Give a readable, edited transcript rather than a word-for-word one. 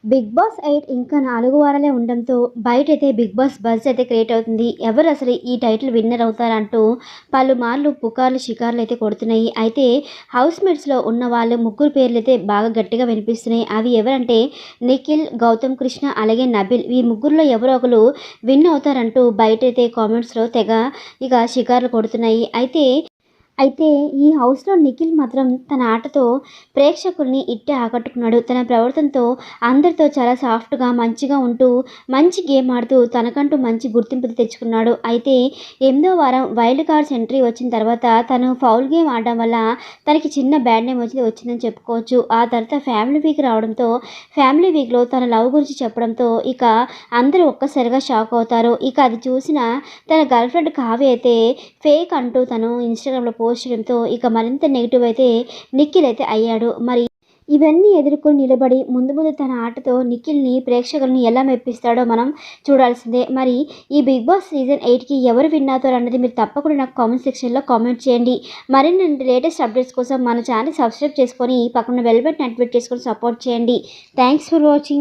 Big boss 8 ఇంకా 4 వారాలే ఉండడంతో బయటైతే big boss buzz అయితే క్రియేట్ అవుతుంది. ఎవరు అసలు ఈ టైటిల్ విన్నర్ అవుతారంటూ పలుమార్లు పుకార్లు, షికార్లు అయితే కొడుతున్నాయి. అయితే హౌస్‌మేట్స్‌లో ఉన్న వాళ్ళు ముగ్గురు పేర్లయితే బాగా గట్టిగా వినిపిస్తున్నాయి. అవి ఎవరంటే నిఖిల్, గౌతమ్ కృష్ణ అలాగే నబిల్. ఈ ముగ్గురిలో ఎవరో ఒకరు విన్ అవుతారంటూ బయటైతే కామెంట్స్‌లో తెగ షికార్లు కొడుతున్నాయి. అయితే ఈ హౌస్‌లో నిఖిల్ మాత్రం తన ఆటతో ప్రేక్షకుల్ని ఇట్టే ఆకట్టుకున్నాడు. తన ప్రవర్తనతో అందరితో చాలా సాఫ్ట్‌గా, మంచిగా ఉంటూ, మంచి గేమ్ ఆడుతూ తనకంటూ మంచి గుర్తింపు తెచ్చుకున్నాడు. అయితే 8వ వారం వైల్డ్ కార్డ్స్ ఎంట్రీ వచ్చిన తర్వాత తను ఫౌల్ గేమ్ ఆడడం వల్ల తనకి చిన్న బ్యాడ్ నేమ్ వచ్చిందని చెప్పుకోవచ్చు. ఆ తర్వాత ఫ్యామిలీ వీక్ రావడంతో, ఫ్యామిలీ వీక్‌లో తన లవ్ గురించి చెప్పడంతో అందరూ ఒక్కసారిగా షాక్ అవుతారు. అది చూసిన తన గర్ల్ ఫ్రెండ్ కావ్య అయితే ఫేక్ అంటూ తను ఇన్‌స్టాగ్రామ్‌లో పోస్ట్ చేయడంతో మరింత నెగెటివ్ అయితే నిఖిల్ అయితే అయ్యాడు. మరి ఇవన్నీ ఎదుర్కొని నిలబడి ముందు ముందు తన ఆటతో నిఖిల్‌ని ప్రేక్షకుల్ని ఎలా మెప్పిస్తాడో మనం చూడాల్సిందే. మరి ఈ బిగ్ బాస్ సీజన్ 8కి ఎవరు విన్ అవుతారన్నది మీరు తప్పకుండా నాకు కామెంట్ సెక్షన్‌లో కామెంట్ చేయండి. మరిన్ని లేటెస్ట్ అప్డేట్స్ కోసం మన ఛానెల్ సబ్స్క్రైబ్ చేసుకొని పక్కన బెల్ బటన్ యాక్టివేట్ చేసుకొని సపోర్ట్ చేయండి. Thanks for watching.